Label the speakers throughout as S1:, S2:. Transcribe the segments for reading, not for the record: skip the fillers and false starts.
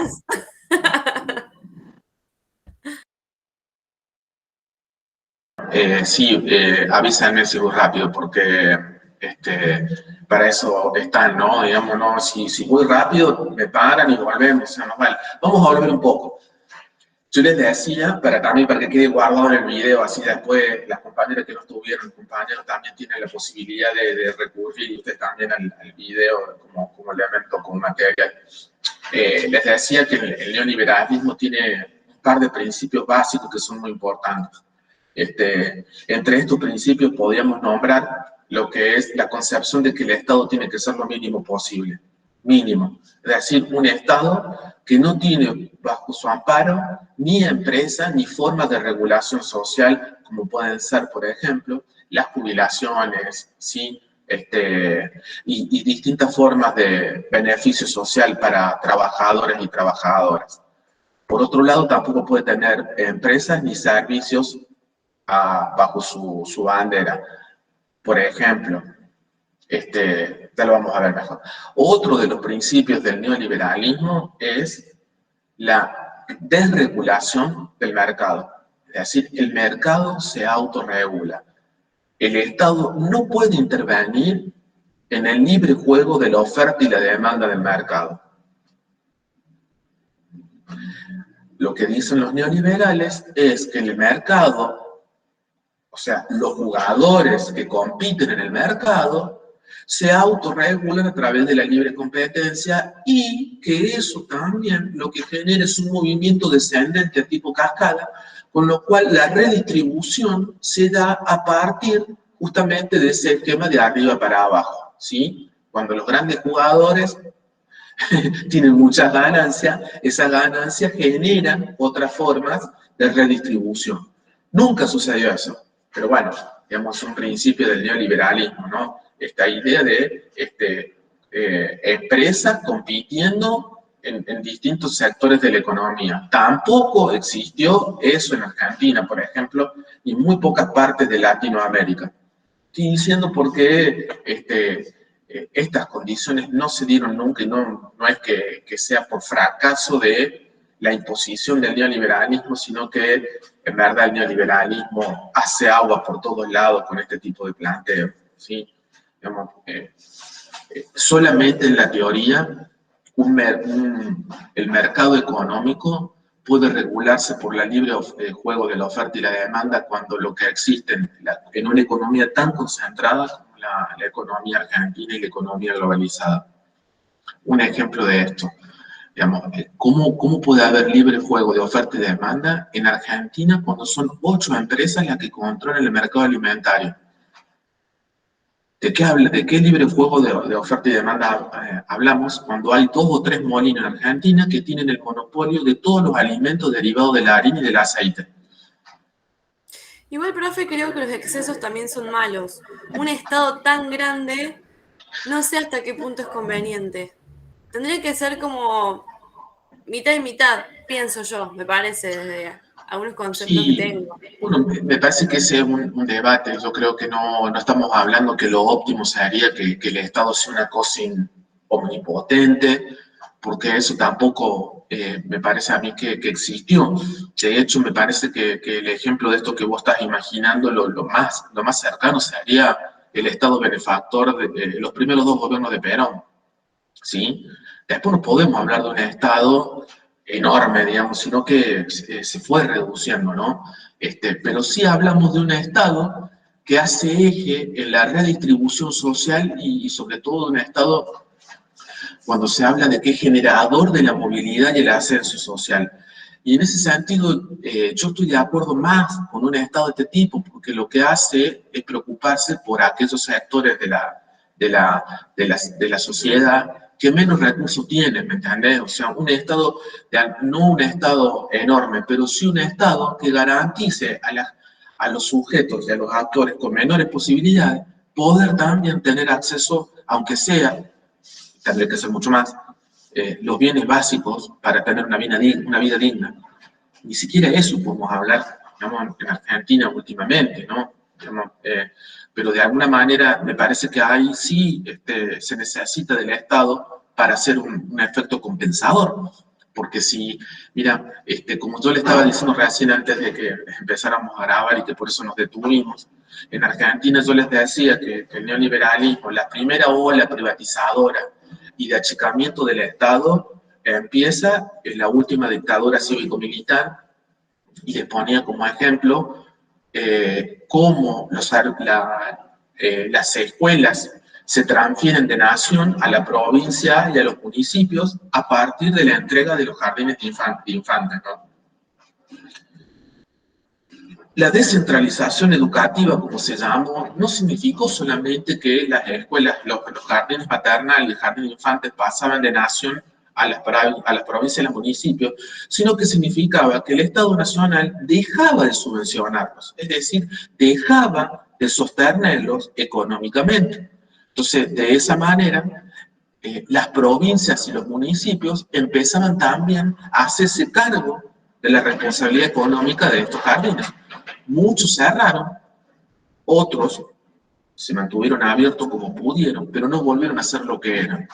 S1: más.
S2: Sí, avísenme si voy rápido, porque para eso están, ¿no? Digamos, no, si voy rápido, me paran y volvemos, o sea, no vale. Vamos a volver un poco. Yo les decía, para que quede guardado en el video, así después las compañeras que no estuvieron, los compañeros también tienen la posibilidad de recurrir, y ustedes también al video como elemento, como material. Les decía que el neoliberalismo tiene un par de principios básicos que son muy importantes. Entre estos principios podríamos nombrar lo que es la concepción de que el Estado tiene que ser lo mínimo posible. Mínimo. Es decir, un Estado que no tiene bajo su amparo ni empresa ni formas de regulación social, como pueden ser, por ejemplo, las jubilaciones, ¿sí? Y distintas formas de beneficio social para trabajadores y trabajadoras. Por otro lado, tampoco puede tener empresas ni servicios bajo su bandera. Por ejemplo, ya lo vamos a ver mejor. Otro de los principios del neoliberalismo es la desregulación del mercado. Es decir, el mercado se autorregula. El Estado no puede intervenir en el libre juego de la oferta y la demanda del mercado. Lo que dicen los neoliberales es que el mercado, o sea, los jugadores que compiten en el mercado, se autorregulan a través de la libre competencia, y que eso también lo que genera es un movimiento descendente a tipo cascada, con lo cual la redistribución se da a partir justamente de ese esquema de arriba para abajo, ¿sí? Cuando los grandes jugadores tienen muchas ganancias, esas ganancias generan otras formas de redistribución. Nunca sucedió eso, pero bueno, digamos, un principio del neoliberalismo, ¿no? Esta idea de empresas compitiendo en distintos sectores de la economía. Tampoco existió eso en Argentina, por ejemplo, y en muy pocas partes de Latinoamérica. Estoy diciendo porque estas condiciones no se dieron nunca, y no es que sea por fracaso de la imposición del neoliberalismo, sino que en verdad el neoliberalismo hace agua por todos lados con este tipo de planteo, ¿sí? Digamos, solamente en la teoría el mercado económico puede regularse por la libre juego de la oferta y la demanda, cuando lo que existe en una economía tan concentrada como la economía argentina y la economía globalizada. Un ejemplo de esto, digamos, ¿cómo puede haber libre juego de oferta y demanda en Argentina cuando son 8 empresas las que controlan el mercado alimentario? ¿De qué libre juego de oferta y demanda hablamos cuando hay 2 o 3 molinos en Argentina que tienen el monopolio de todos los alimentos derivados de la harina y del aceite?
S1: Igual, profe, creo que los excesos también son malos. Un Estado tan grande, no sé hasta qué punto es conveniente. Tendría que ser como mitad y mitad, pienso yo, me parece, desde algunos conceptos que
S2: Sí,
S1: tengo.
S2: bueno, me parece que ese es un debate. Yo creo que no estamos hablando que lo óptimo sería que el Estado sea una cosa omnipotente, porque eso tampoco me parece a mí que existió. De hecho, me parece que el ejemplo de esto que vos estás imaginando, lo más cercano sería el Estado benefactor de los primeros 2 gobiernos de Perón, ¿sí? Después no podemos hablar de un Estado enorme, digamos, sino que se fue reduciendo, ¿no? Pero sí hablamos de un Estado que hace eje en la redistribución social, y sobre todo de un Estado cuando se habla de que es generador de la movilidad y el ascenso social. Y en ese sentido, yo estoy de acuerdo más con un Estado de este tipo, porque lo que hace es preocuparse por aquellos sectores de la sociedad que menos recursos tienen, ¿me entendés? O sea, un Estado, no un Estado enorme, pero sí un Estado que garantice a los sujetos y a los actores con menores posibilidades poder también tener acceso, aunque sea, tendría que ser mucho más, los bienes básicos para tener una vida digna. Ni siquiera eso podemos hablar, digamos, en Argentina últimamente, ¿no? Digamos, pero de alguna manera me parece que ahí sí se necesita del Estado para hacer un efecto compensador. Porque si, mira, como yo le estaba diciendo recién antes de que empezáramos a grabar y que por eso nos detuvimos, en Argentina yo les decía que el neoliberalismo, la primera ola privatizadora y de achicamiento del Estado, empieza en la última dictadura cívico-militar, y les ponía como ejemplo cómo las escuelas se transfieren de nación a la provincia y a los municipios a partir de la entrega de los jardines de infantes, ¿no? La descentralización educativa, como se llamó, no significó solamente que las escuelas, los jardines maternales y el jardín de infantes pasaban de nación a las provincias y a los municipios, sino que significaba que el Estado Nacional dejaba de subvencionarlos, es decir, dejaba de sostenerlos económicamente. Entonces, de esa manera, las provincias y los municipios empezaban también a hacerse cargo de la responsabilidad económica de estos jardines. Muchos cerraron, otros se mantuvieron abiertos como pudieron, pero no volvieron a ser lo que eran.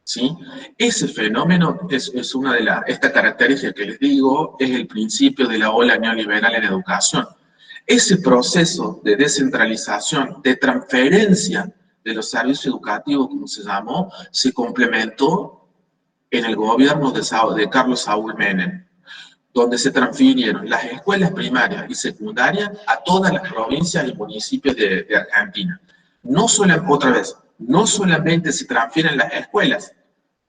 S2: ¿Sí? Ese fenómeno es una de esta característica que les digo, es el principio de la ola neoliberal en educación. Ese proceso de descentralización, de transferencia de los servicios educativos, como se llamó, se complementó en el gobierno de Carlos Saúl Menem, donde se transfirieron las escuelas primarias y secundarias a todas las provincias y municipios de Argentina. Otra vez, no solamente se transfieren las escuelas,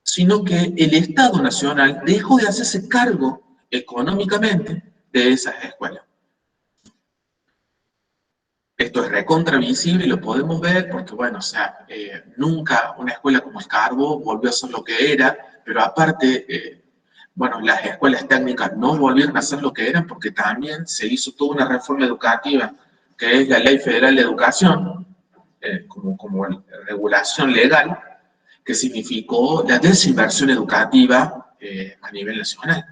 S2: sino que el Estado Nacional dejó de hacerse cargo económicamente de esas escuelas. Esto es recontravisible y lo podemos ver porque, bueno, o sea, nunca una escuela como el Carbo volvió a ser lo que era, pero aparte, bueno, las escuelas técnicas no volvieron a ser lo que eran porque también se hizo toda una reforma educativa, que es la Ley Federal de Educación, como regulación legal, que significó la desinversión educativa a nivel nacional.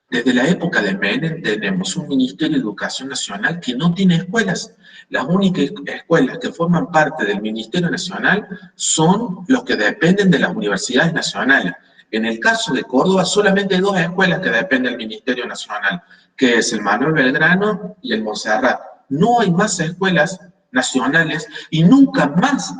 S2: Desde la época de Menem tenemos un Ministerio de Educación Nacional que no tiene escuelas. Las únicas escuelas que forman parte del Ministerio Nacional son los que dependen de las universidades nacionales. En el caso de Córdoba, solamente hay 2 escuelas que dependen del Ministerio Nacional, que es el Manuel Belgrano y el Montserrat. No hay más escuelas nacionales y nunca más,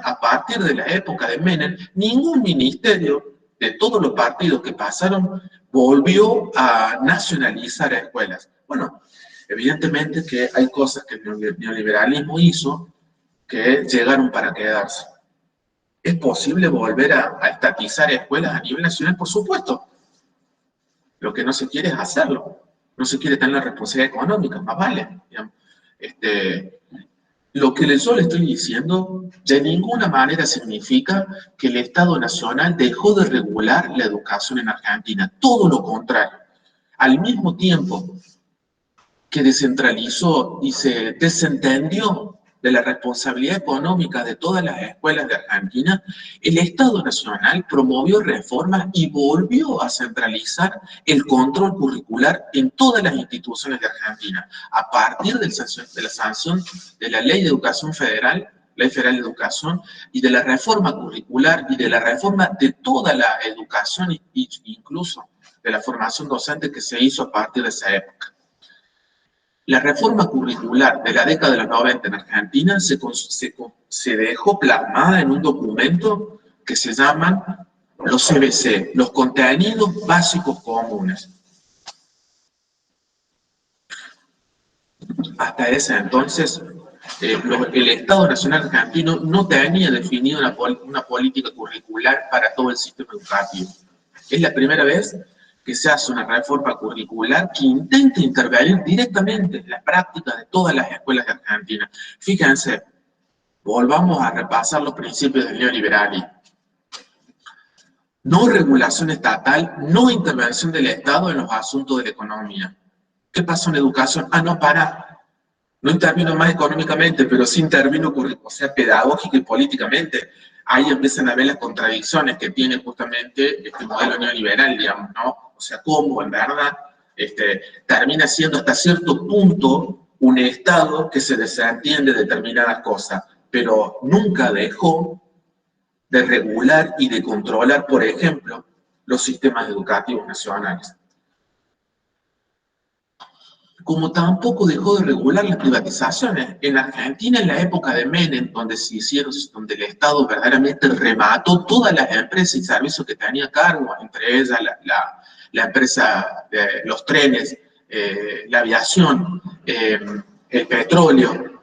S2: a partir de la época de Menem, ningún ministerio de todos los partidos que pasaron volvió a nacionalizar escuelas. Bueno, evidentemente que hay cosas que el neoliberalismo hizo que llegaron para quedarse. ¿Es posible volver a estatizar escuelas a nivel nacional? Por supuesto. Lo que no se quiere es hacerlo. No se quiere tener la responsabilidad económica, más vale. Lo que yo le estoy diciendo de ninguna manera significa que el Estado Nacional dejó de regular la educación en Argentina. Todo lo contrario. Al mismo tiempo que descentralizó y se desentendió de la responsabilidad económica de todas las escuelas de Argentina, el Estado Nacional promovió reformas y volvió a centralizar el control curricular en todas las instituciones de Argentina, a partir de la sanción de la Ley de Educación Federal, Ley Federal de Educación, y de la reforma curricular y de la reforma de toda la educación, incluso de la formación docente que se hizo a partir de esa época. La reforma curricular de la década de los 90 en Argentina se dejó plasmada en un documento que se llaman los CBC, los contenidos básicos comunes. Hasta ese entonces, el Estado Nacional Argentino no tenía definido una política curricular para todo el sistema educativo. Es la primera vez que se hace una reforma curricular que intenta intervenir directamente en la práctica de todas las escuelas de Argentina. Fíjense, volvamos a repasar los principios del neoliberalismo. No regulación estatal, no intervención del Estado en los asuntos de la economía. ¿Qué pasó en educación? No intervino más económicamente, pero sí intervino, o sea, pedagógica y políticamente. Ahí empiezan a ver las contradicciones que tiene justamente este modelo neoliberal, digamos, ¿no? O sea, cómo en verdad termina siendo hasta cierto punto un Estado que se desentiende de determinadas cosas, pero nunca dejó de regular y de controlar, por ejemplo, los sistemas educativos nacionales. Como tampoco dejó de regular las privatizaciones. En Argentina, en la época de Menem, donde se hicieron, donde el Estado verdaderamente remató todas las empresas y servicios que tenía a cargo, entre ellas la empresa de los trenes, la aviación, el petróleo,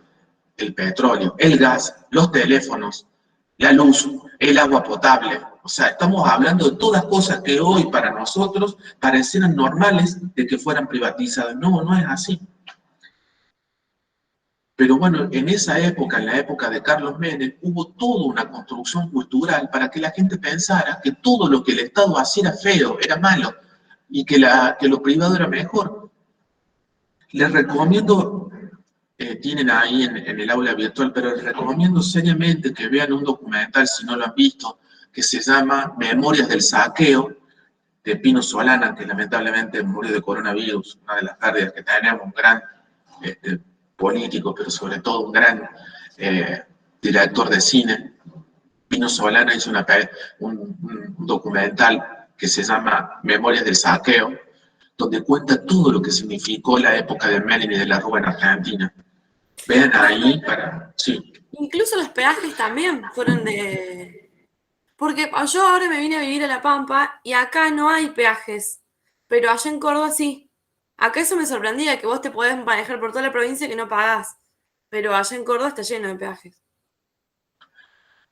S2: el gas, los teléfonos, la luz, el agua potable. O sea, estamos hablando de todas cosas que hoy para nosotros parecieran normales de que fueran privatizadas. No, no es así. Pero bueno, en esa época, en la época de Carlos Menem, hubo toda una construcción cultural para que la gente pensara que todo lo que el Estado hacía era feo, era malo, y que lo privado era mejor. Les recomiendo, tienen ahí en el aula virtual, pero les recomiendo seriamente que vean un documental, si no lo han visto, que se llama Memorias del Saqueo, de Pino Solana, que lamentablemente murió de coronavirus, una de las pérdidas que tenemos, un gran político, pero sobre todo un gran director de cine. Pino Solana hizo un documental que se llama Memorias del Saqueo, donde cuenta todo lo que significó la época de Menem y de la Rúa en Argentina. Vean ahí para... Sí.
S1: Incluso los peajes también fueron de... Porque yo ahora me vine a vivir a La Pampa y acá no hay peajes, pero allá en Córdoba sí. Acá eso me sorprendía, que vos te podés manejar por toda la provincia y que no pagás, pero allá en Córdoba está lleno de peajes.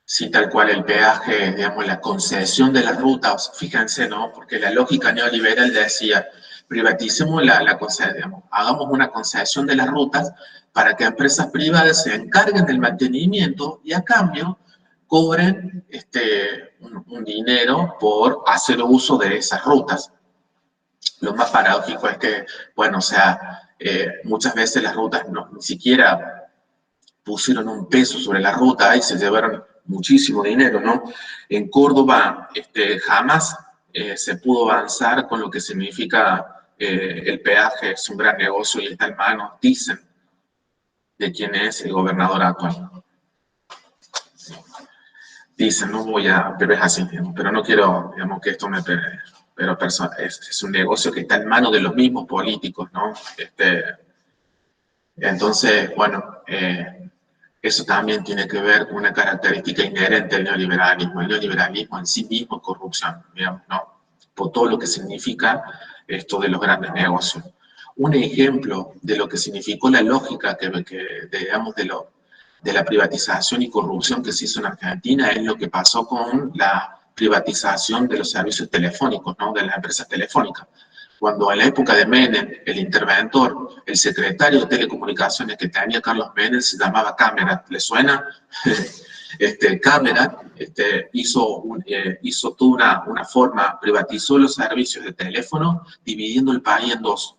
S2: Sí, tal cual el peaje, digamos, la concesión de las rutas, fíjense, ¿no? Porque la lógica neoliberal decía, privaticemos la concesión, digamos, hagamos una concesión de las rutas para que empresas privadas se encarguen del mantenimiento y a cambio cobren un dinero por hacer uso de esas rutas. Lo más paradójico es que, bueno, o sea, muchas veces las rutas ni siquiera pusieron un peso sobre la ruta y se llevaron muchísimo dinero, ¿no? En Córdoba jamás se pudo avanzar con lo que significa el peaje, es un gran negocio y está en manos, dicen, de quién es el gobernador actual. Dicen, no voy a, pero es así, digamos, pero no quiero, digamos, que esto me... Pero es un negocio que está en manos de los mismos políticos, ¿no? Entonces, bueno, eso también tiene que ver con una característica inherente al neoliberalismo. El neoliberalismo en sí mismo es corrupción, digamos, ¿no? Por todo lo que significa esto de los grandes negocios. Un ejemplo de lo que significó la lógica digamos, de la privatización y corrupción que se hizo en Argentina es lo que pasó con la privatización de los servicios telefónicos, ¿no? De las empresas telefónicas. Cuando en la época de Menem, el interventor, el secretario de Telecomunicaciones que tenía Carlos Menem se llamaba Cámara, ¿le suena? Cámara hizo toda una forma, privatizó los servicios de teléfono, dividiendo el país en dos.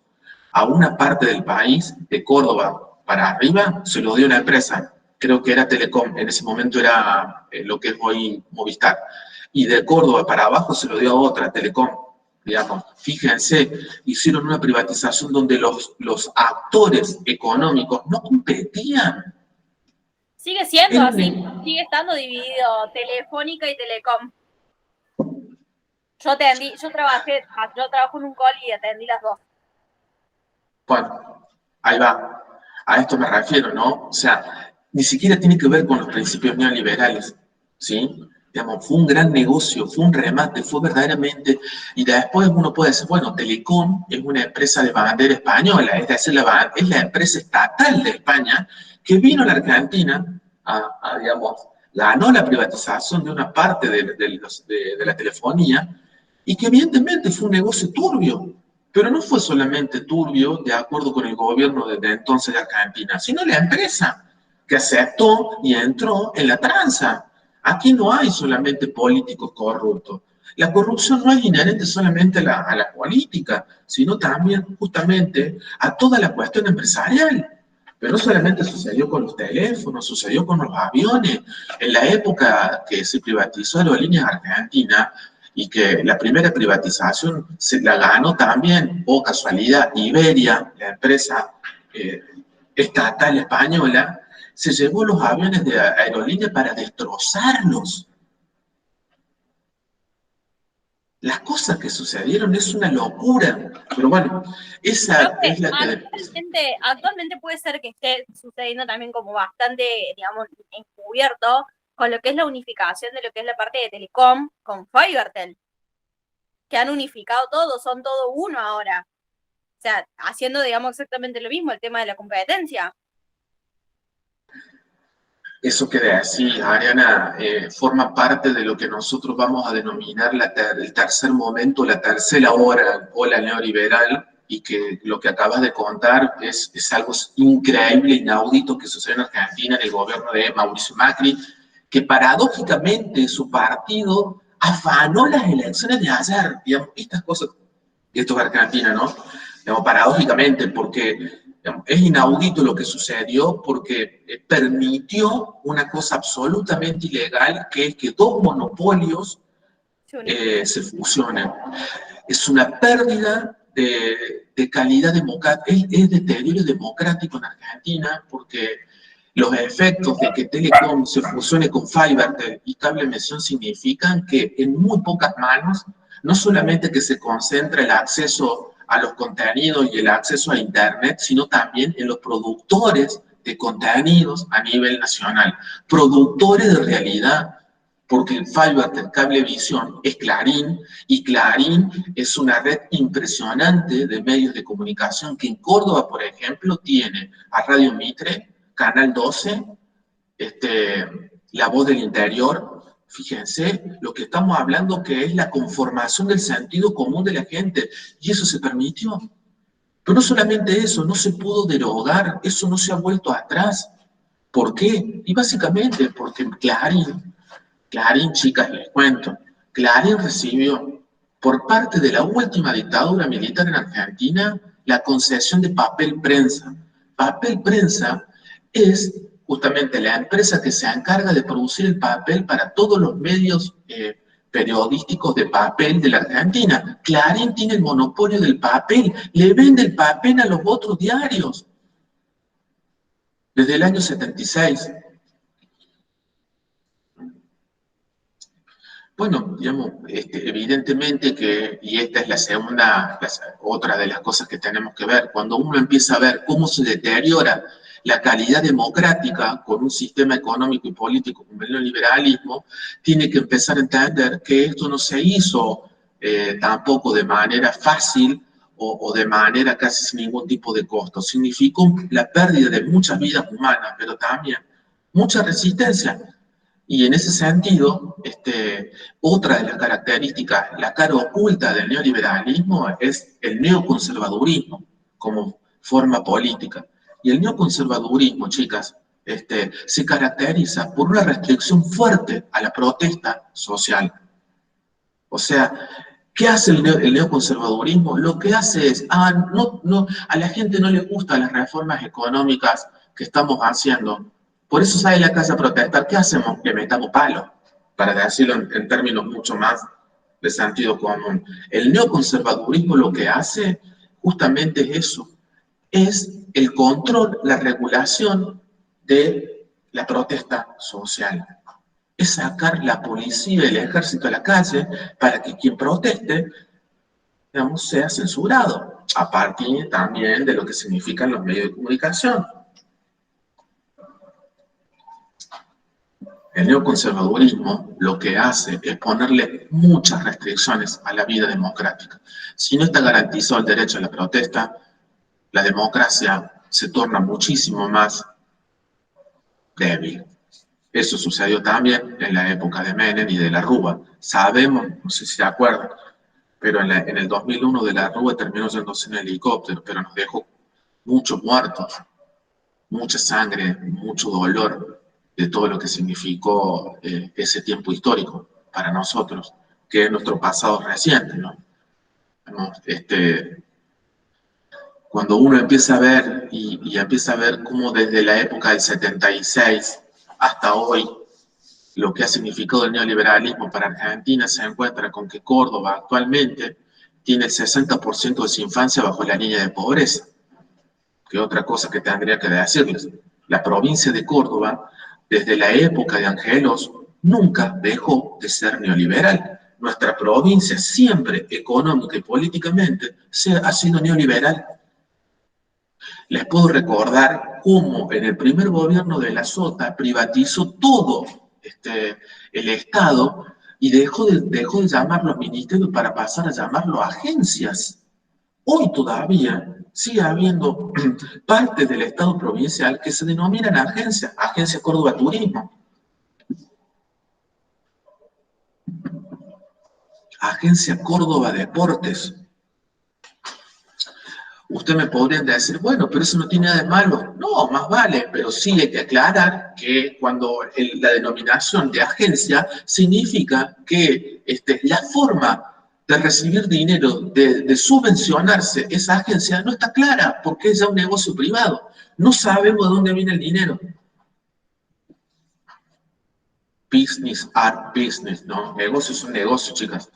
S2: A una parte del país, de Córdoba para arriba, se lo dio una empresa, creo que era Telecom, en ese momento era lo que es hoy Movistar. Y de Córdoba para abajo se lo dio a otra, Telecom. Digamos, fíjense, hicieron una privatización donde los actores económicos no competían.
S3: Sigue siendo así, sigue estando dividido Telefónica y Telecom. Yo trabajo en un call y atendí las dos.
S2: Bueno, ahí va. A esto me refiero, ¿no? O sea, ni siquiera tiene que ver con los principios neoliberales, ¿sí? Digamos, fue un gran negocio, fue un remate, fue verdaderamente... Y después uno puede decir, bueno, Telecom es una empresa de bandera española, es decir, es la empresa estatal de España que vino a la Argentina digamos, ganó la privatización de una parte de la telefonía y que evidentemente fue un negocio turbio, pero no fue solamente turbio de acuerdo con el gobierno de entonces de Argentina, sino la empresa que aceptó y entró en la tranza. Aquí no hay solamente políticos corruptos. La corrupción no es inherente solamente a la política, sino también justamente a toda la cuestión empresarial. Pero no solamente sucedió con los teléfonos, sucedió con los aviones. En la época que se privatizó Aerolíneas Argentina y que la primera privatización se la ganó también, o casualidad, Iberia, la empresa estatal española, se llevó los aviones de Aerolíneas para destrozarlos. Las cosas que sucedieron es una locura. Pero bueno, esa es la que...
S3: Actualmente puede ser que esté sucediendo también como bastante, digamos, encubierto con lo que es la unificación de lo que es la parte de Telecom con Fibertel, que han unificado todo, son todo uno ahora. O sea, haciendo, digamos, exactamente lo mismo, el tema de la competencia.
S2: Eso que decís, Ariana, forma parte de lo que nosotros vamos a denominar el tercer momento, la tercera ola neoliberal, y que lo que acabas de contar es algo increíble, inaudito que sucede en Argentina en el gobierno de Mauricio Macri, que paradójicamente su partido afanó las elecciones de ayer, digamos, estas cosas, esto es Argentina, ¿no? Digamos, paradójicamente, porque es inaudito lo que sucedió porque permitió una cosa absolutamente ilegal, que es que dos monopolios se fusionen. Es una pérdida de calidad democrática, es deterioro democrático en Argentina, porque los efectos de que Telecom se fusione con Fibertel y Cablemisión significan que en muy pocas manos, no solamente que se concentra el acceso a los contenidos y el acceso a Internet, sino también en los productores de contenidos a nivel nacional, productores de realidad, porque el Fibertel Cablevisión es Clarín, y Clarín es una red impresionante de medios de comunicación que en Córdoba, por ejemplo, tiene a Radio Mitre, Canal 12, La Voz del Interior. Fíjense lo que estamos hablando, que es la conformación del sentido común de la gente, y eso se permitió. Pero no solamente eso, no se pudo derogar, eso no se ha vuelto atrás. ¿Por qué? Y básicamente porque Clarín, chicas, les cuento, Clarín recibió por parte de la última dictadura militar en Argentina la concesión de Papel Prensa. Papel Prensa es justamente la empresa que se encarga de producir el papel para todos los medios periodísticos de papel de la Argentina. Clarín tiene el monopolio del papel, le vende el papel a los otros diarios desde el año 76. Bueno, digamos, evidentemente que, y esta es otra de las cosas que tenemos que ver, cuando uno empieza a ver cómo se deteriora la calidad democrática con un sistema económico y político como el neoliberalismo, tiene que empezar a entender que esto no se hizo tampoco de manera fácil o de manera casi sin ningún tipo de costo. Significó la pérdida de muchas vidas humanas, pero también mucha resistencia. Y en ese sentido, otra de las características, la cara oculta del neoliberalismo es el neoconservadurismo como forma política. Y el neoconservadurismo, chicas, se caracteriza por una restricción fuerte a la protesta social. O sea, ¿qué hace el neoconservadurismo? Lo que hace es, a la gente no le gustan las reformas económicas que estamos haciendo. Por eso sale la calle a protestar. ¿Qué hacemos? Le metamos palo, para decirlo en términos mucho más de sentido común. El neoconservadurismo lo que hace justamente es eso, es el control, la regulación de la protesta social. Es sacar la policía y el ejército a la calle para que quien proteste, digamos, sea censurado, a partir también de lo que significan los medios de comunicación. El neoconservadurismo lo que hace es ponerle muchas restricciones a la vida democrática. Si no está garantizado el derecho a la protesta, la democracia se torna muchísimo más débil. Eso sucedió también en la época de Menem y de la Rúa. Sabemos, no sé si se acuerdan, pero en el 2001 de la Rúa terminó yéndose en helicóptero, pero nos dejó muchos muertos, mucha sangre, mucho dolor de todo lo que significó ese tiempo histórico para nosotros, que es nuestro pasado reciente, ¿no? Cuando uno empieza a ver y empieza a ver cómo desde la época del 76 hasta hoy, lo que ha significado el neoliberalismo para Argentina, se encuentra con que Córdoba actualmente tiene el 60% de su infancia bajo la línea de pobreza. Que otra cosa que tendría que decirles, la provincia de Córdoba, desde la época de Angelos, nunca dejó de ser neoliberal. nuestra provincia siempre, económica y políticamente, ha sido neoliberal. Les puedo recordar cómo en el primer gobierno de la Sota privatizó todo el Estado y dejó de llamarlos ministerios para pasar a llamarlos agencias. Hoy todavía sigue habiendo partes del Estado provincial que se denominan agencias, Agencia Córdoba Turismo, Agencia Córdoba Deportes. Usted me podría decir, bueno, pero eso no tiene nada de malo. No, más vale, pero sí hay que aclarar que cuando la denominación de agencia significa que la forma de recibir dinero, de subvencionarse esa agencia, no está clara, porque es ya un negocio privado. No sabemos de dónde viene el dinero. Business are business, ¿no? Negocios son negocios, chicas.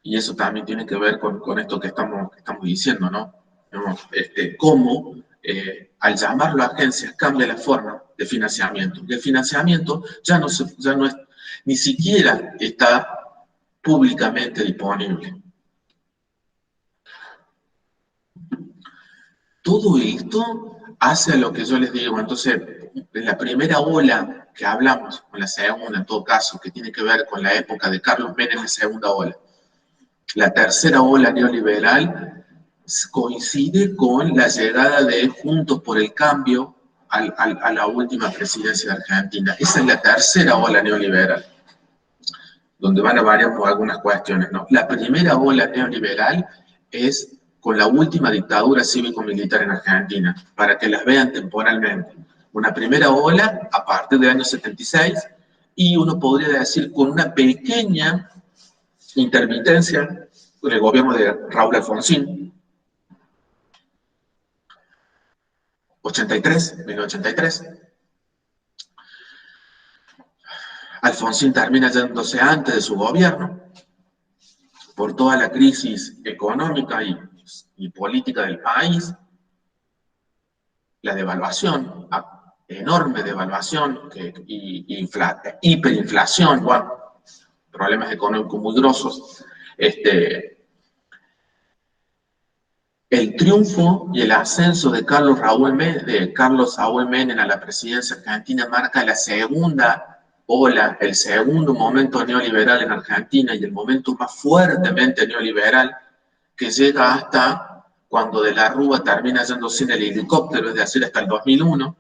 S2: Y eso también tiene que ver con esto que estamos diciendo, ¿no? Cómo al llamarlo agencias cambia la forma de financiamiento. Y el financiamiento ya no es, ni siquiera está públicamente disponible. Todo esto hace a lo que yo les digo. Entonces, en la primera ola que hablamos, o la segunda en todo caso, que tiene que ver con la época de Carlos Menem, la segunda ola. La tercera ola neoliberal coincide con la llegada de Juntos por el Cambio a la última presidencia de Argentina. Esa es la tercera ola neoliberal, donde van a variar por algunas cuestiones, ¿no? La primera ola neoliberal es con la última dictadura cívico-militar en Argentina, para que las vean temporalmente. Una primera ola a partir del año 76, y uno podría decir con una pequeña intermitencia con el gobierno de Raúl Alfonsín, 1983. Alfonsín termina yéndose antes de su gobierno por toda la crisis económica y política del país, la devaluación, enorme devaluación, hiperinflación, bueno, problemas económicos muy grosos. El triunfo y el ascenso de Carlos Saúl Menem a la presidencia argentina marca la segunda ola, el segundo momento neoliberal en Argentina y el momento más fuertemente neoliberal, que llega hasta cuando de la Rúa termina yéndose en el helicóptero, es decir, hasta el 2001.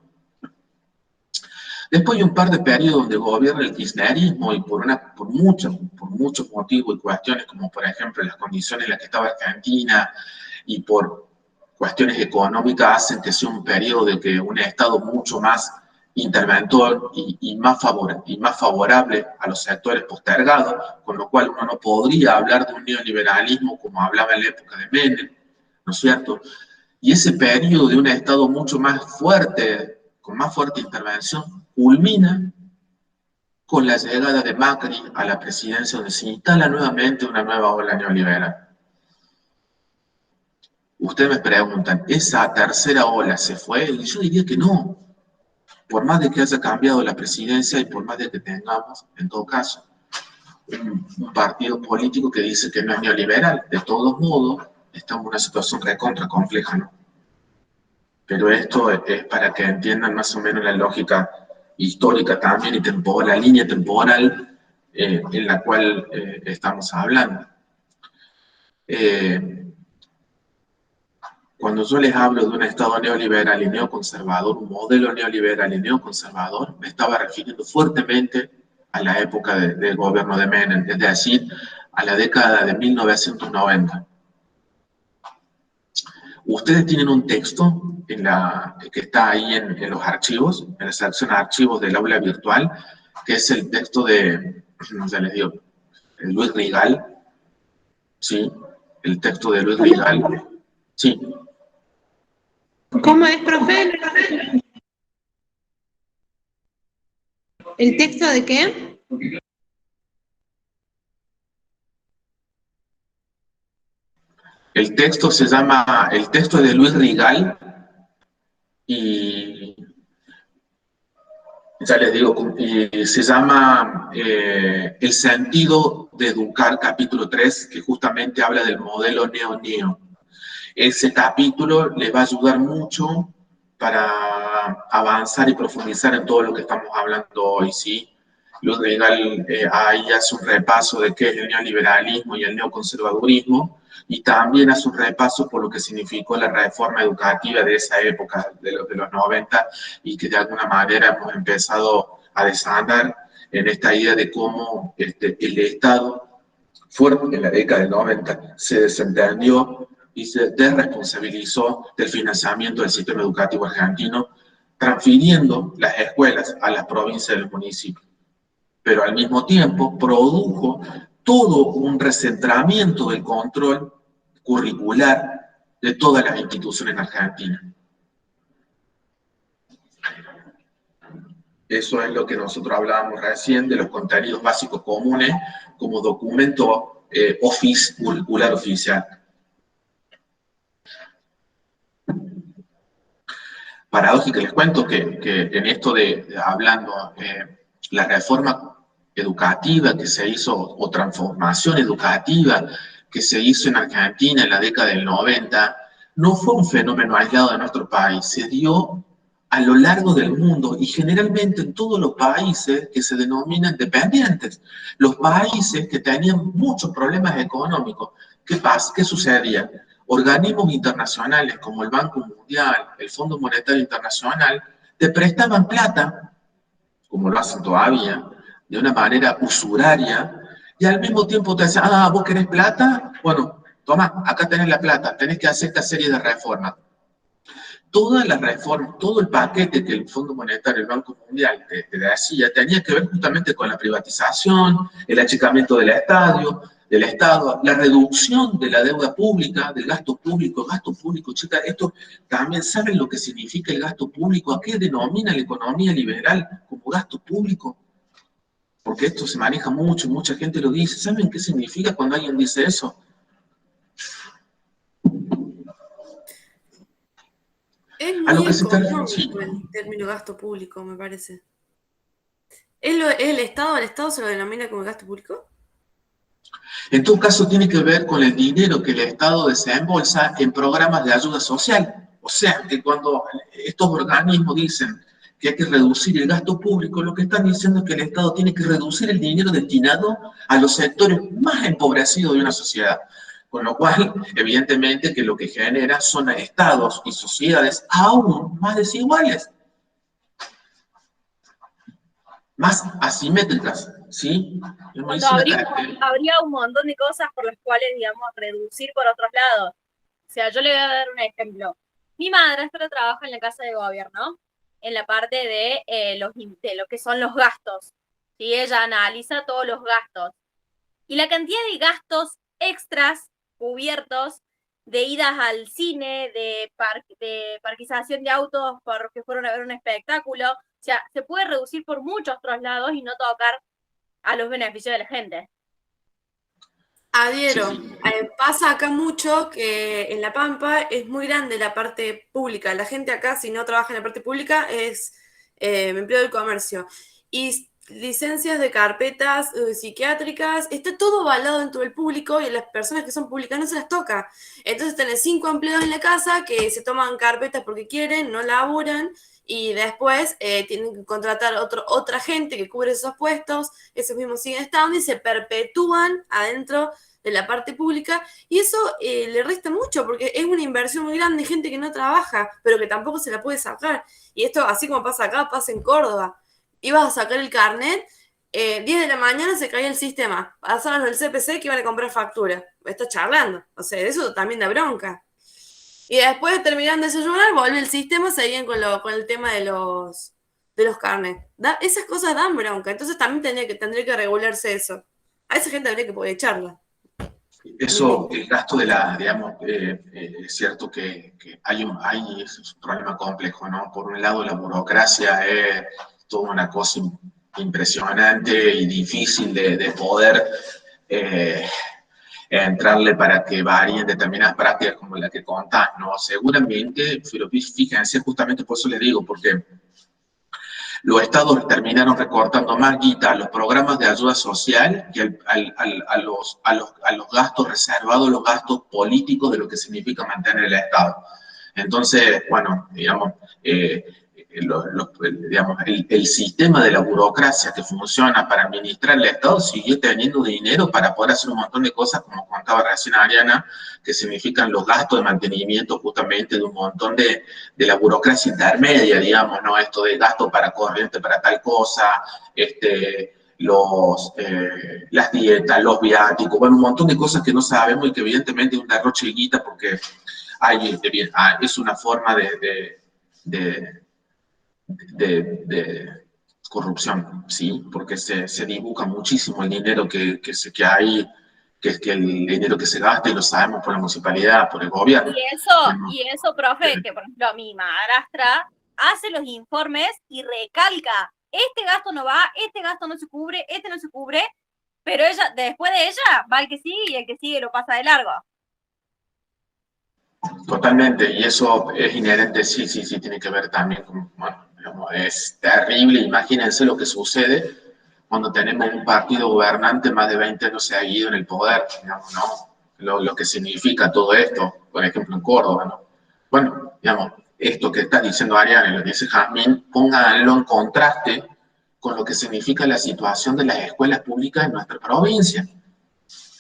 S2: Después hay un par de periodos donde gobierna el kirchnerismo y por muchos motivos y cuestiones, como por ejemplo las condiciones en las que estaba Argentina y por cuestiones económicas, hacen que sea un periodo de que un Estado mucho más interventor y más favorable a los sectores postergados, con lo cual uno no podría hablar de un neoliberalismo como hablaba en la época de Menem, ¿no es cierto? Y ese periodo de un Estado mucho más fuerte, con más fuerte intervención, culmina con la llegada de Macri a la presidencia, donde se instala nuevamente una nueva ola neoliberal. Ustedes me preguntan, ¿esa tercera ola se fue? Y yo diría que no. Por más de que haya cambiado la presidencia y por más de que tengamos, en todo caso, un partido político que dice que no es neoliberal, de todos modos, estamos en una situación recontra compleja, ¿no? Pero esto es para que entiendan más o menos la lógica histórica también y temporal, la línea temporal en la cual estamos hablando. Cuando yo les hablo de un Estado neoliberal y neoconservador, un modelo neoliberal y neoconservador, me estaba refiriendo fuertemente a la época del gobierno de Menem, es decir, a la década de 1990. Ustedes tienen un texto que está ahí en los archivos, en la sección de archivos del aula virtual, que es el texto de, ya les digo, Luis Rigal, ¿sí? El texto de Luis Rigal, sí.
S4: ¿Cómo es, profe? ¿El texto de qué?
S2: El texto se llama, el texto es de Luis Rigal y ya les digo, se llama El sentido de Educar, capítulo 3, que justamente habla del modelo neo-neo. Ese capítulo le va a ayudar mucho para avanzar y profundizar en todo lo que estamos hablando hoy, ¿sí? Luz Legal ahí hace un repaso de qué es el neoliberalismo y el neoconservadurismo, y también hace un repaso por lo que significó la reforma educativa de esa época, de los 90, y que de alguna manera hemos empezado a desandar en esta idea de cómo el Estado, fuerte en la década del 90, se desentendió y se desresponsabilizó del financiamiento del sistema educativo argentino, transfiriendo las escuelas a las provincias y los municipios. Pero al mismo tiempo produjo todo un recentramiento del control curricular de todas las instituciones en Argentina. Eso es lo que nosotros hablábamos recién de los contenidos básicos comunes como documento curricular oficial. Paradójico, les cuento que en esto hablando, la reforma educativa que se hizo, o transformación educativa que se hizo en Argentina en la década del 90, no fue un fenómeno aislado de nuestro país, se dio a lo largo del mundo y generalmente en todos los países que se denominan dependientes, los países que tenían muchos problemas económicos. ¿Qué pasa? ¿Qué sucedía? Organismos internacionales como el Banco Mundial, el Fondo Monetario Internacional, te prestaban plata, como lo hacen todavía, de una manera usuraria, y al mismo tiempo te decían, ¿vos querés plata? Bueno, toma, acá tenés la plata, tenés que hacer esta serie de reformas. Todas las reformas, todo el paquete que el Fondo Monetario, el Banco Mundial te decía, tenía que ver justamente con la privatización, el achicamiento del Estado, la reducción de la deuda pública, del gasto público, chicas, esto también saben lo que significa el gasto público, a qué denomina la economía liberal como gasto público, porque esto se maneja mucho, mucha gente lo dice. ¿Saben qué significa cuando alguien dice eso?
S1: Es
S2: A lo
S1: muy
S2: que se
S1: económico el término gasto público, me parece. ¿Es el Estado se lo denomina como gasto público?
S2: En todo caso, tiene que ver con el dinero que el Estado desembolsa en programas de ayuda social. O sea, que cuando estos organismos dicen que hay que reducir el gasto público, lo que están diciendo es que el Estado tiene que reducir el dinero destinado a los sectores más empobrecidos de una sociedad. Con lo cual, evidentemente, que lo que genera son estados y sociedades aún más desiguales, más asimétricas, ¿sí?
S3: Cuando habría un montón de cosas por las cuales, digamos, reducir por otros lados. O sea, yo le voy a dar un ejemplo. Mi madrastra trabaja en la Casa de Gobierno, en la parte de lo que son los gastos. ¿Sí? Ella analiza todos los gastos. Y la cantidad de gastos extras cubiertos, de idas al cine, de parquización de autos porque fueron a ver un espectáculo. O sea, se puede reducir por muchos otros lados y no tocar a los beneficios de la gente.
S1: Adhiero.
S2: Sí.
S1: Pasa acá mucho que en La Pampa es muy grande la parte pública. La gente acá, si no trabaja en la parte pública, es empleo del comercio. Y licencias de carpetas psiquiátricas, está todo avalado dentro del público y a las personas que son públicas no se las toca. Entonces tenés 5 empleados en la casa que se toman carpetas porque quieren, no laburan, y después tienen que contratar otra gente que cubre esos puestos, esos mismos siguen estando y se perpetúan adentro de la parte pública, y eso le resta mucho porque es una inversión muy grande, gente que no trabaja, pero que tampoco se la puede sacar. Y esto, así como pasa acá, pasa en Córdoba. Ibas a sacar el carnet, 10 de la mañana se caía el sistema, pasaron el CPC que iban a comprar factura. Está charlando, o sea, eso también da bronca. Y después de terminar de desayunar, volvió el sistema, seguían con el tema de los carnets. Esas cosas dan bronca, entonces también tendría que regularse eso. A esa gente habría que poder echarla.
S2: Eso, el gasto de digamos, es cierto que hay un problema complejo, ¿no? Por un lado, la burocracia es toda una cosa impresionante y difícil de poder entrarle para que varíen determinadas prácticas como la que contás, ¿no? Seguramente, pero fíjense, justamente por eso les digo, porque Los estados terminaron recortando más guita a los programas de ayuda social que a los gastos reservados, los gastos políticos de lo que significa mantener el Estado. Entonces, bueno, digamos, el sistema de la burocracia que funciona para administrar el Estado siguió teniendo dinero para poder hacer un montón de cosas, como contaba recién Ariana, que significan los gastos de mantenimiento justamente de un montón de la burocracia intermedia, digamos, ¿no? Esto de gasto para corriente, para tal cosa, las dietas, los viáticos, bueno, un montón de cosas que no sabemos y que evidentemente es un derroche de guita porque es una forma de corrupción, ¿sí? Porque se dibuja muchísimo el dinero que hay, que es que el dinero que se gasta, y lo sabemos por la municipalidad, por el gobierno.
S3: Y eso, profe, que por ejemplo mi madrastra hace los informes y recalca, este gasto no va, este gasto no se cubre, este no se cubre, pero ella, después de ella, va el que sigue y el que sigue lo pasa de largo.
S2: Totalmente, y eso es inherente, sí, tiene que ver también con, bueno, es terrible, imagínense lo que sucede cuando tenemos un partido gobernante más de 20 años seguido en el poder, digamos, ¿no? Lo que significa todo esto, por ejemplo, en Córdoba, ¿no? Bueno, digamos, esto que está diciendo Ariana y lo que dice Jazmín, pónganlo en contraste con lo que significa la situación de las escuelas públicas en nuestra provincia.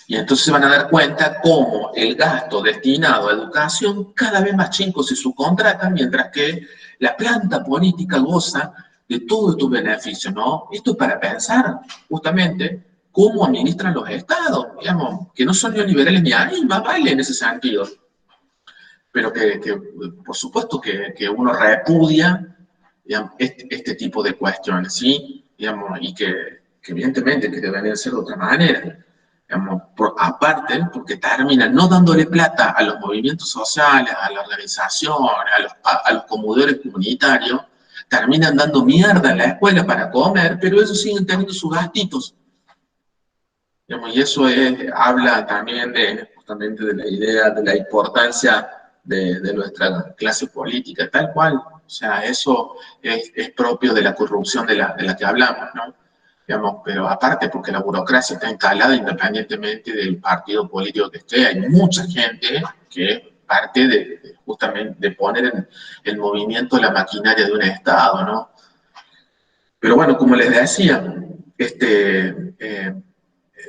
S2: Y entonces se van a dar cuenta cómo el gasto destinado a educación cada vez más chico se subcontrata, mientras que la planta política goza de todos estos beneficios, ¿no? Esto es para pensar justamente cómo administran los estados, digamos, que no son neoliberales ni ahí, más vale en ese sentido. Pero que por supuesto que uno repudia, digamos, este tipo de cuestiones, ¿sí? Digamos, y que evidentemente que deberían ser de otra manera. Digamos, aparte, porque terminan no dándole plata a los movimientos sociales, a las organizaciones, a los comedores comunitarios, terminan dando mierda en la escuela para comer, pero ellos siguen teniendo sus gastitos. Digamos, y eso habla también justamente de la idea de la importancia de nuestra clase política, tal cual. O sea, eso es propio de la corrupción de la que hablamos, ¿no? Digamos, pero aparte porque la burocracia está instalada independientemente del partido político que esté, hay mucha gente que es parte justamente de poner en el movimiento la maquinaria de un Estado, ¿no? Pero bueno, como les decía,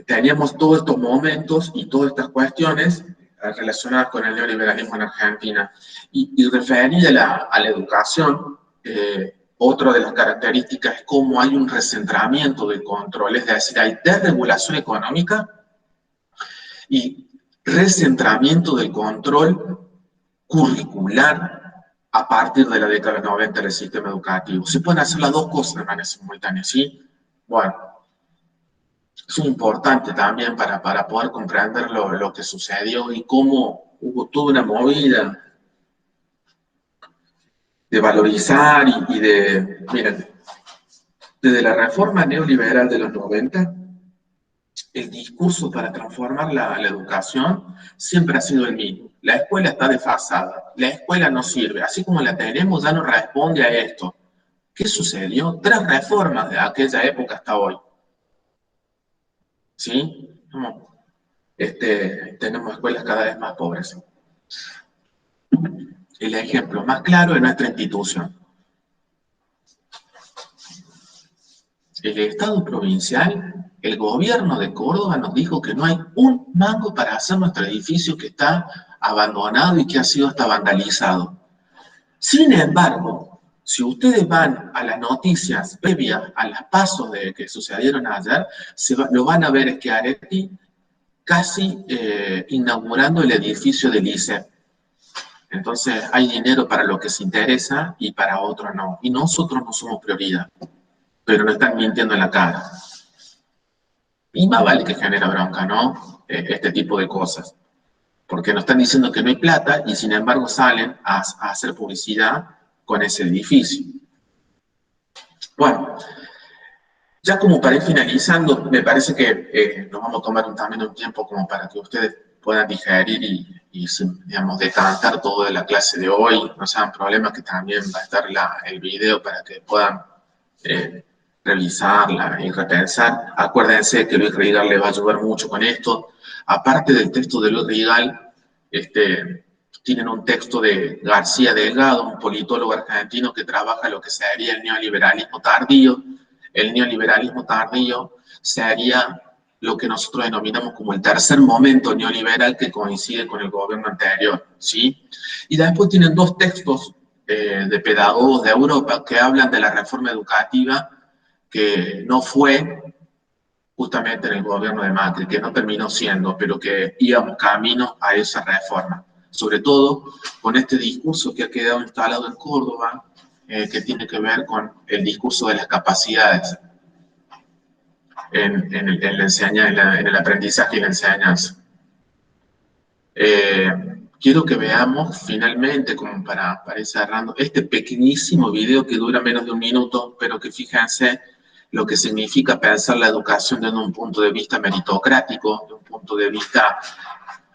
S2: teníamos todos estos momentos y todas estas cuestiones relacionadas con el neoliberalismo en Argentina. Y referida a la educación, otra de las características es cómo hay un recentramiento del control, es decir, hay desregulación económica y recentramiento del control curricular a partir de la década de 90 del sistema educativo. Se pueden hacer las dos cosas de manera simultánea, ¿sí? Bueno, eso es importante también para poder comprender lo que sucedió y cómo hubo toda una movida de valorizar y de, miren, desde la reforma neoliberal de los 90, el discurso para transformar la educación siempre ha sido el mismo. La escuela está desfasada, la escuela no sirve, así como la tenemos ya no responde a esto. ¿Qué sucedió? 3 reformas de aquella época hasta hoy. ¿Sí? Tenemos escuelas cada vez más pobres. El ejemplo más claro es nuestra institución. El Estado provincial, el gobierno de Córdoba nos dijo que no hay un mango para hacer nuestro edificio que está abandonado y que ha sido hasta vandalizado. Sin embargo, si ustedes van a las noticias previas a las pasos que sucedieron ayer, lo van a ver Schiaretti casi inaugurando el edificio del ICE. Entonces hay dinero para lo que se interesa y para otros no. Y nosotros no somos prioridad, pero nos están mintiendo en la cara. Y más vale que genera bronca, ¿no? Este tipo de cosas. Porque nos están diciendo que no hay plata y sin embargo salen a hacer publicidad con ese edificio. Bueno, ya como para ir finalizando, me parece que nos vamos a tomar también un tiempo como para que ustedes puedan digerir y digamos, decantar todo de la clase de hoy. No sean problemas que también va a estar el video para que puedan revisarla y repensar. Acuérdense que Luis Rigal le va a ayudar mucho con esto. Aparte del texto de Luis Rigal, tienen un texto de García Delgado, un politólogo argentino que trabaja lo que sería el neoliberalismo tardío. El neoliberalismo tardío sería lo que nosotros denominamos como el tercer momento neoliberal que coincide con el gobierno anterior, ¿sí? Y después tienen dos textos de pedagogos de Europa que hablan de la reforma educativa que no fue justamente en el gobierno de Macri, que no terminó siendo, pero que íbamos camino a esa reforma. Sobre todo con este discurso que ha quedado instalado en Córdoba, que tiene que ver con el discurso de las capacidades en el aprendizaje y la enseñanza. Quiero que veamos finalmente, como para ir cerrando, este pequeñísimo video que dura menos de un minuto, pero que fíjense lo que significa pensar la educación desde un punto de vista meritocrático, de un punto de vista,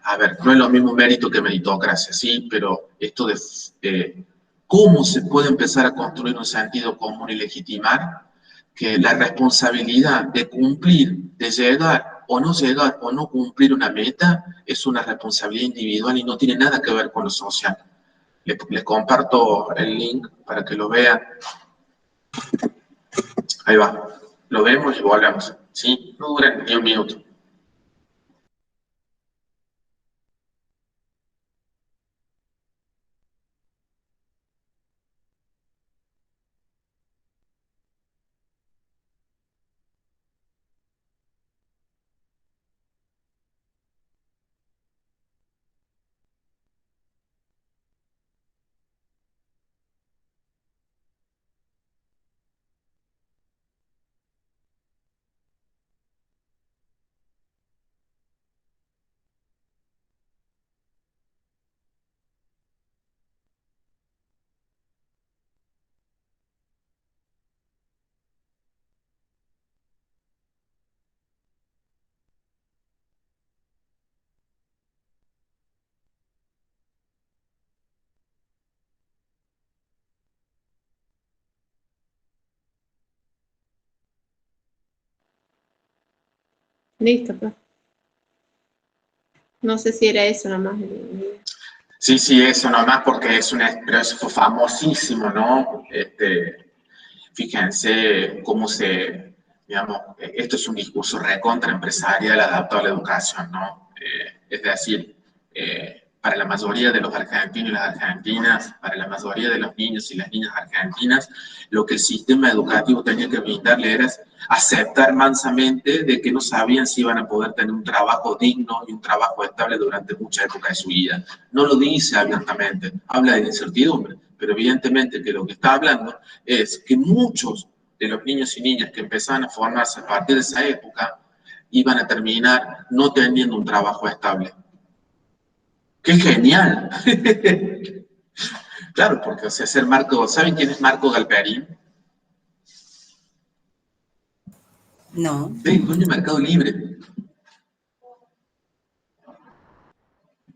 S2: a ver, no es lo mismo mérito que meritocracia, sí, pero esto de cómo se puede empezar a construir un sentido común y legitimar que la responsabilidad de cumplir, de llegar o no cumplir una meta es una responsabilidad individual y no tiene nada que ver con lo social. Les comparto el link para que lo vean. Ahí va. Lo vemos y volvemos. ¿Sí? No duran ni un minuto.
S4: Listo, pues. No sé si era eso nomás.
S2: Sí, sí, eso nomás porque pero eso fue famosísimo, ¿no? Fíjense cómo digamos, esto es un discurso recontra empresarial adaptado a la educación, ¿no? Es decir, para la mayoría de los argentinos y las argentinas, para la mayoría de los niños y las niñas argentinas, lo que el sistema educativo tenía que brindarle era aceptar mansamente de que no sabían si iban a poder tener un trabajo digno y un trabajo estable durante mucha época de su vida. No lo dice abiertamente, habla de la incertidumbre, pero evidentemente que lo que está hablando es que muchos de los niños y niñas que empezaban a formarse a partir de esa época iban a terminar no teniendo un trabajo estable. ¡Qué genial! Claro, porque o sea, ¿saben quién es Marco Galperín?
S5: No.
S2: Sí, dueño de Mercado Libre.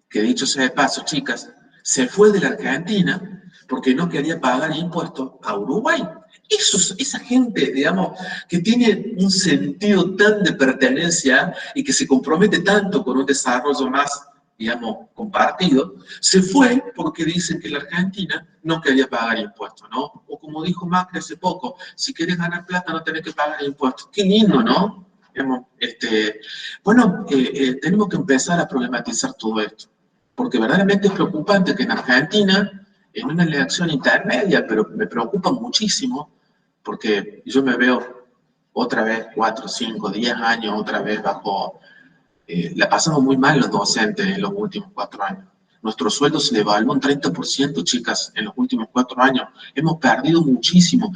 S2: Que dicho sea de paso, chicas, se fue de la Argentina porque no quería pagar impuestos a Uruguay. Esa gente, digamos, que tiene un sentido tan de pertenencia y que se compromete tanto con un desarrollo más, digamos, compartido, se fue porque dicen que la Argentina no quería pagar impuestos, ¿no? O como dijo Macri hace poco, si quieres ganar plata no tenés que pagar impuestos. Qué lindo, ¿no? Digamos, bueno, tenemos que empezar a problematizar todo esto, porque verdaderamente es preocupante que en Argentina, en una elección intermedia, pero me preocupa muchísimo, porque yo me veo otra vez 4, 5, 10 años otra vez bajo... la pasamos muy mal los docentes en los últimos 4 años. Nuestro sueldo se devaluó un 30%, chicas, en los últimos 4 años. Hemos perdido muchísimo.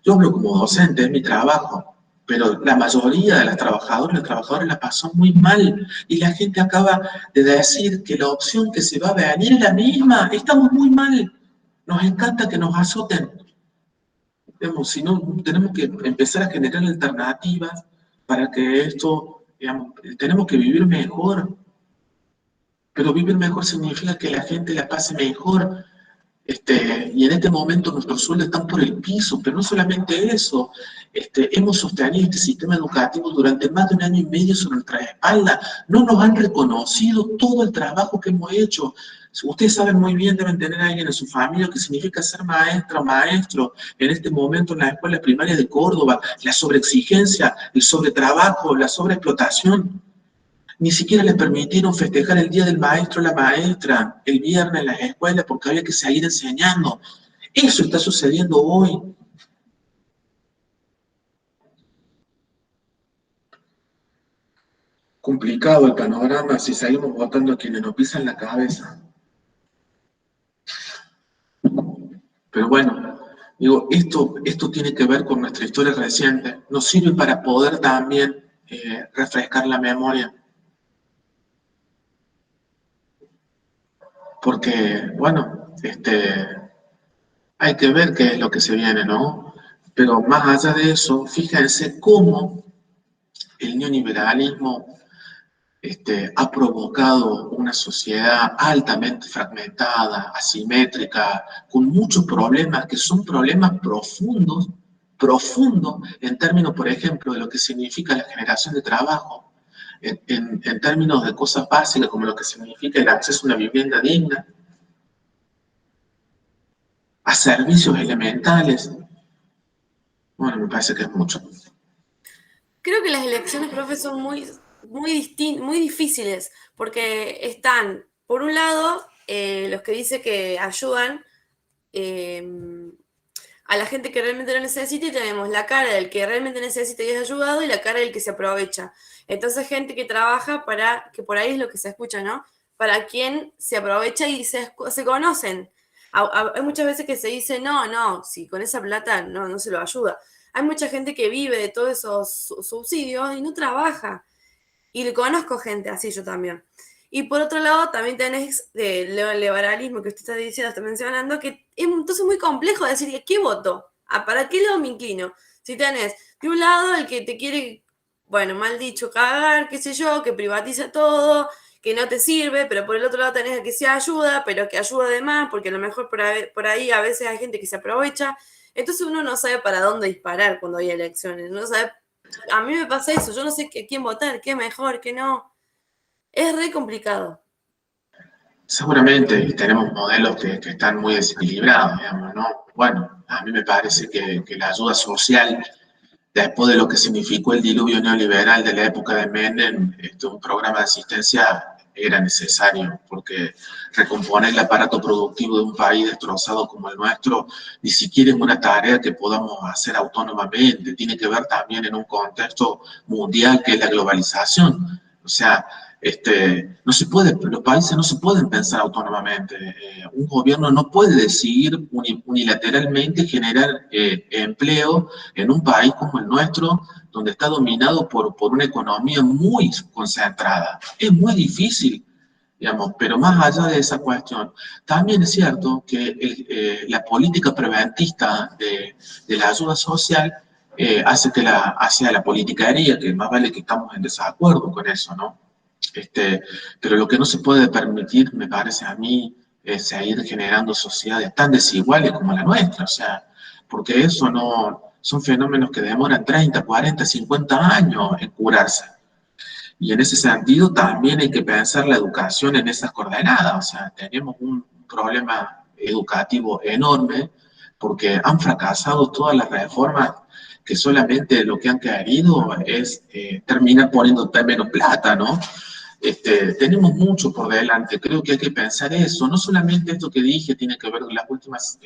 S2: Yo hablo como docente, es mi trabajo, pero la mayoría de las trabajadoras y los trabajadores la pasó muy mal. Y la gente acaba de decir que la opción que se va a venir es la misma. Estamos muy mal. Nos encanta que nos azoten. Digamos, si no, tenemos que empezar a generar alternativas para que esto, digamos, tenemos que vivir mejor. Pero vivir mejor significa que la gente la pase mejor. Y en este momento nuestros sueldos están por el piso, pero no solamente eso, hemos sostenido este sistema educativo durante más de 1 año y medio sobre nuestra espalda, no nos han reconocido todo el trabajo que hemos hecho. Ustedes saben muy bien, deben tener a alguien en su familia que significa ser maestra o maestro en este momento en las escuelas primarias de Córdoba, la sobreexigencia, el sobretrabajo, la sobreexplotación. Ni siquiera les permitieron festejar el Día del Maestro o la Maestra el viernes en las escuelas porque había que seguir enseñando. Eso está sucediendo hoy. Complicado el panorama si seguimos votando a quienes nos pisan la cabeza. Pero bueno, digo, esto tiene que ver con nuestra historia reciente. Nos sirve para poder también refrescar la memoria. Porque, bueno, hay que ver qué es lo que se viene, ¿no? Pero más allá de eso, fíjense cómo el neoliberalismo ha provocado una sociedad altamente fragmentada, asimétrica, con muchos problemas que son problemas profundos en términos, por ejemplo, de lo que significa la generación de trabajo, en términos de cosas básicas como lo que significa el acceso a una vivienda digna, a servicios elementales. Bueno, me parece que es mucho.
S1: Creo que las elecciones, profe, son muy difíciles, porque están, por un lado, los que dicen que ayudan a la gente que realmente lo necesita, y tenemos la cara del que realmente necesita y es ayudado, y la cara del que se aprovecha. Entonces, gente que trabaja para, que por ahí es lo que se escucha, ¿no? Para quien se aprovecha y se conocen. Hay muchas veces que se dice, no, si con esa plata no se lo ayuda. Hay mucha gente que vive de todos esos subsidios y no trabaja. Y conozco gente así, yo también. Y por otro lado, también tenés el liberalismo que usted está diciendo, está mencionando, que es entonces muy complejo decir, ¿qué voto? ¿Para qué lado me inclino? Si tenés, de un lado, el que te quiere, bueno, mal dicho, cagar, qué sé yo, que privatiza todo, que no te sirve, pero por el otro lado tenés el que se ayuda, pero que ayuda además, porque a lo mejor por ahí a veces hay gente que se aprovecha. Entonces uno no sabe para dónde disparar cuando hay elecciones, no sabe. A mí me pasa eso, yo no sé quién votar, qué mejor, qué no. Es re complicado.
S2: Seguramente tenemos modelos que están muy desequilibrados, digamos, ¿no? Bueno, a mí me parece que la ayuda social, después de lo que significó el diluvio neoliberal de la época de Menem, un programa de asistencia era necesario, porque recomponer el aparato productivo de un país destrozado como el nuestro ni siquiera es una tarea que podamos hacer autónomamente, tiene que ver también en un contexto mundial que es la globalización. O sea, no se puede, los países no se pueden pensar autónomamente. Un gobierno no puede decidir unilateralmente generar empleo en un país como el nuestro, donde está dominado por una economía muy concentrada. Es muy difícil, digamos, pero más allá de esa cuestión, también es cierto que la política preventista de la ayuda social hace a la politicaría, que más vale que estamos en desacuerdo con eso, ¿no? Pero lo que no se puede permitir, me parece a mí, es seguir generando sociedades tan desiguales como la nuestra, o sea, porque eso no, son fenómenos que demoran 30, 40, 50 años en curarse. Y en ese sentido también hay que pensar la educación en esas coordenadas, o sea, tenemos un problema educativo enorme porque han fracasado todas las reformas que solamente lo que han querido es terminar poniendo menos plata, ¿no? Tenemos mucho por delante, creo que hay que pensar eso, no solamente esto que dije tiene que ver con las últimas,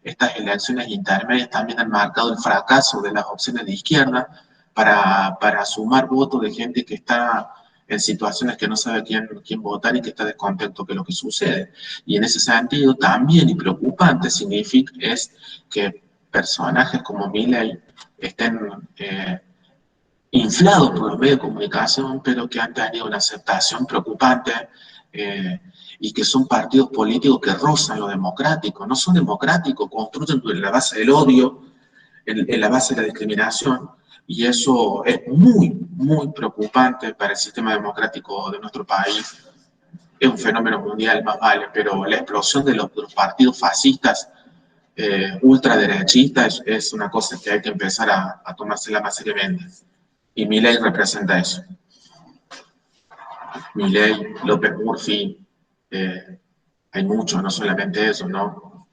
S2: estas elecciones intermedias también han marcado el fracaso de las opciones de izquierda para sumar votos de gente que está en situaciones que no sabe quién votar y que está descontento con lo que sucede. Y en ese sentido también, y preocupante, es que personajes como Milei estén inflados por los medios de comunicación, pero que han tenido una aceptación preocupante y que son partidos políticos que rozan lo democrático, no son democráticos, construyen en la base del odio, en la base de la discriminación, y eso es muy, muy preocupante para el sistema democrático de nuestro país. es un fenómeno mundial, más vale, pero la explosión de los partidos fascistas, ultraderechistas, es una cosa que hay que empezar a tomársela más seriamente. Y Milei representa eso. Milei, López Murphy, hay muchos, no solamente eso, ¿no?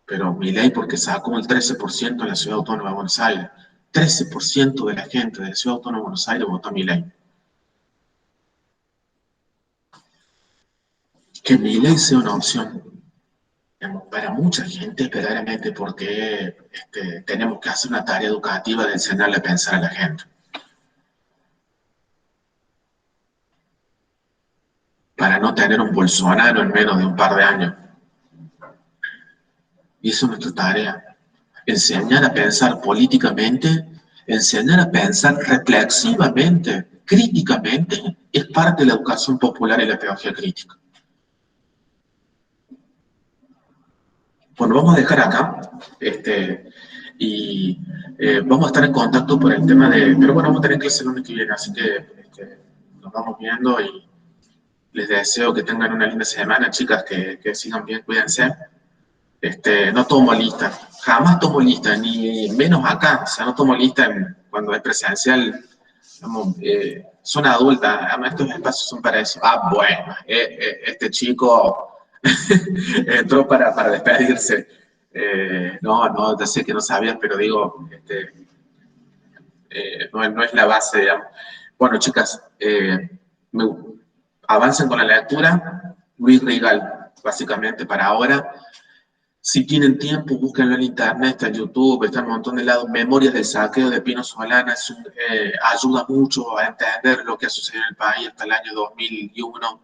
S2: Pero Milei porque sacó el 13% en la Ciudad Autónoma de Buenos Aires. 13% de la gente de la Ciudad Autónoma de Buenos Aires votó a Milei. Que Milei sea una opción para mucha gente, verdaderamente, porque tenemos que hacer una tarea educativa de enseñarle a pensar a la gente. Para no tener un Bolsonaro en menos de un par de años. Y eso es nuestra tarea. Enseñar a pensar políticamente, enseñar a pensar reflexivamente, críticamente, es parte de la educación popular y la pedagogía crítica. Bueno, vamos a dejar acá, y vamos a estar en contacto por el tema de, pero bueno, vamos a tener clase el lunes que viene, así que nos vamos viendo y les deseo que tengan una linda semana, chicas, que sigan bien, cuídense. No tomo lista, jamás tomo lista, ni menos acá, o sea, no tomo lista cuando es presencial, digamos, son adultas, además estos espacios son para eso. Ah, bueno, este chico entró para despedirse. No, ya sé que no sabías, pero digo, no es la base, digamos. Bueno, chicas, avancen con la lectura. Luis Rigal, básicamente para ahora. Si tienen tiempo, búsquenlo en internet, está en YouTube, está en un montón de lados. Memorias del saqueo de Pino Solana ayuda mucho a entender lo que ha sucedido en el país hasta el año 2001.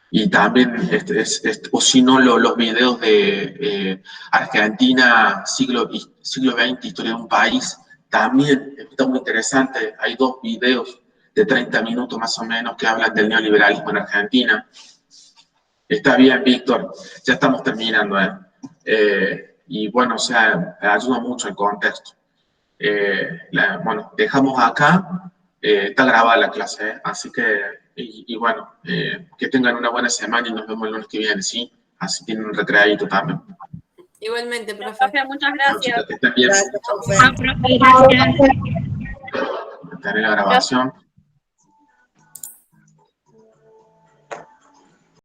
S2: Y también, o si no, los videos de Argentina, siglo XX, historia de un país, también está muy interesante. Hay 2 videos de 30 minutos más o menos que hablan del neoliberalismo en Argentina. Está bien, Víctor, ya estamos terminando, y bueno, o sea, ayuda mucho el contexto. Bueno, dejamos acá, está grabada la clase, así que, y bueno, que tengan una buena semana y nos vemos el lunes que viene, ¿sí? Así tienen un recreadito también.
S1: Igualmente, profe.
S3: Profe, muchas
S2: Bueno,
S3: gracias.
S2: chicas, que estén bien.
S5: Gracias, profe.
S4: Ah, profe, gracias.
S2: Estaré la grabación.